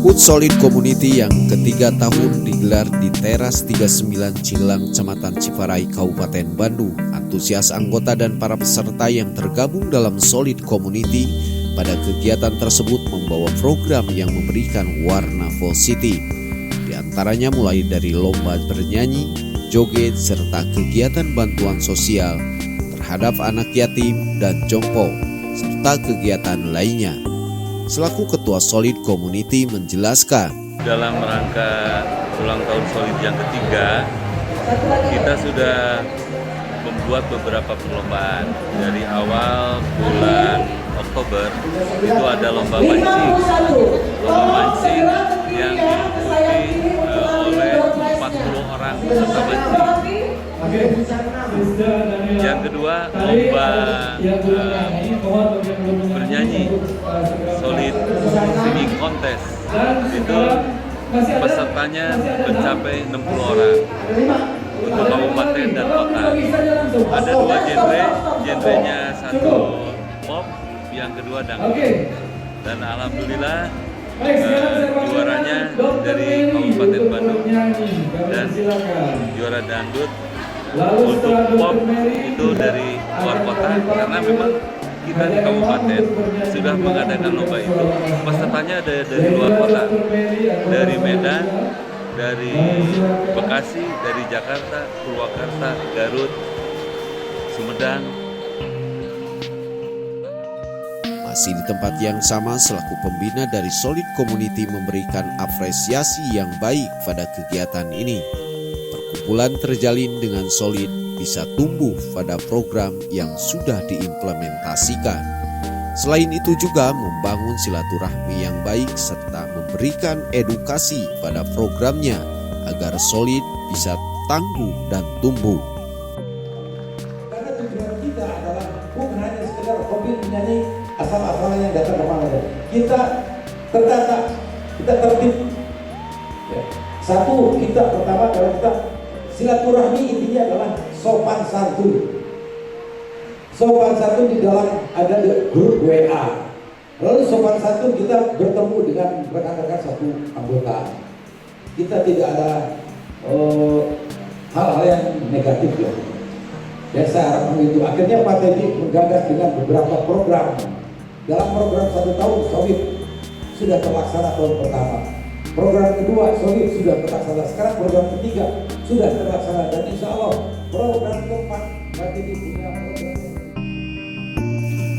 HUT Solid Community yang ketiga tahun digelar di Teras 39 Cihilang, Kecamatan Ciparai, Kabupaten Bandung. Antusias anggota dan para peserta yang tergabung dalam Solid Community pada kegiatan tersebut membawa program yang memberikan warna positif. Di antaranya mulai dari lomba bernyanyi, joget, serta kegiatan bantuan sosial terhadap anak yatim dan jompo, serta kegiatan lainnya. Selaku Ketua Solid Community menjelaskan, dalam rangka ulang tahun Solid yang ketiga, kita sudah membuat beberapa perlombaan. Dari awal bulan Oktober itu ada lomba mancing yang diikuti oleh 40 orang peserta mancing. Yang kedua, lomba bernyanyi Solid Singing Contest, itu pesertanya mencapai 60 orang untuk kabupaten dan kota. Ada dua genrenya satu pop, yang kedua dangdut. Dan alhamdulillah juaranya dari Kabupaten Bandung, dan juara dangdut untuk pop itu dari luar kota, karena memang kita di kabupaten sudah mengadakan lomba itu. Pesertanya ada dari luar kota, dari Medan, dari Bekasi, dari Jakarta, Purwakarta, Garut, Sumedang. Masih di tempat yang sama, selaku pembina dari Solid Community memberikan apresiasi yang baik pada kegiatan ini. Perkumpulan terjalin dengan solid bisa tumbuh pada program yang sudah diimplementasikan. Selain itu juga membangun silaturahmi yang baik serta memberikan edukasi pada programnya agar solid bisa tangguh dan tumbuh. Karena tujuan kita adalah bukan hanya sekedar hobi menyanyi asal-asalan yang datang ke mana. Kita terdata, kita tertib. Ya. Satu, kita pertama adalah kita silaturahmi, intinya adalah sopan santun. Sopan santun di dalam ada grup WA. Lalu sopan santun kita bertemu dengan rekan-rekan satu anggota. Kita tidak ada hal-hal yang negatif ya. Dan saya harap itu akhirnya Pak Teddy menggagas dengan beberapa program. Dalam program 1 tahun Solid sudah terlaksana tahun pertama. Program kedua Solid sudah terlaksana. Sekarang program ketiga sudah terlaksana, dan insya Allah program keempat nanti punya program.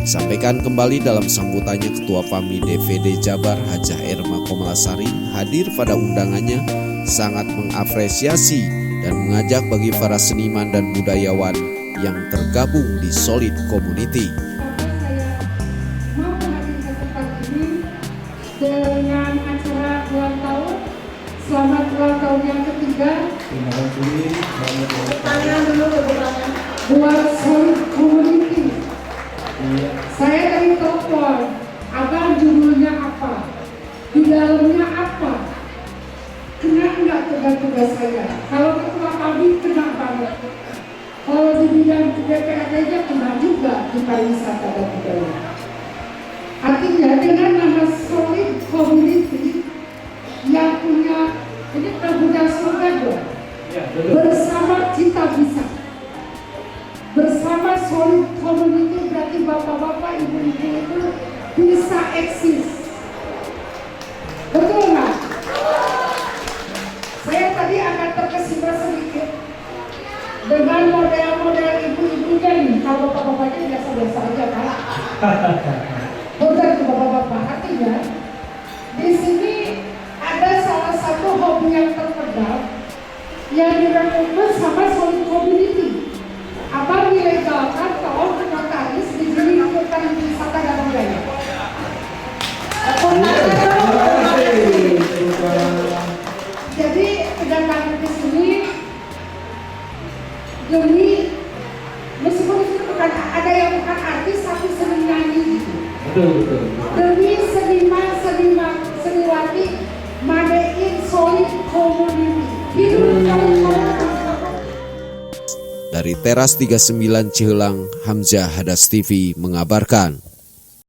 Sampaikan kembali dalam sambutannya Ketua PAMI DPD Jabar Hajah Erma Komalasari hadir pada undangannya sangat mengapresiasi dan mengajak bagi para seniman dan budayawan yang tergabung di Solid Community. Mau menghadirkan tempat ini dengan acara ulang tahun. Selamat ulang tahun yang ketiga. Pertanyaan dulu buat Solid Community. Saya dari telepon, abang judulnya apa? Di dalamnya apa? Kena enggak tugas-tugas saya? Kalau ketua kami kena banget. Kalau di bidang DPRD-nya kena juga di pariwisata dan budaya. Artinya dengan nama Solid Community yang punya, ini terbuka slogan dong. Bersama kita bisa. Bersama Solid Community berarti bapak-bapak, ibu-ibu itu bisa eksis. Betul nggak? Saya tadi akan terkesima sedikit dengan model-model ibu-ibunya nih. Kalau bapak-bapaknya biasa-biasa aja kan? Betul tuh bapak-bapak. Artinya di sini ada salah satu hobi yang terpendam yang direkomendasikan sama Solid Community. Abang dilegalkan tolong ke notaris di sini untuk pariwisata dan budaya. Jadi kedatangan ke sini demi, meskipun itu bukan ada yang bukan artis tapi seni nyanyi gitu. Betul. Demi seniwati Madein Solid Community. Hidup Solid Community. Dari Teras 39 Cihilang, Hamzah Hadas TV mengabarkan.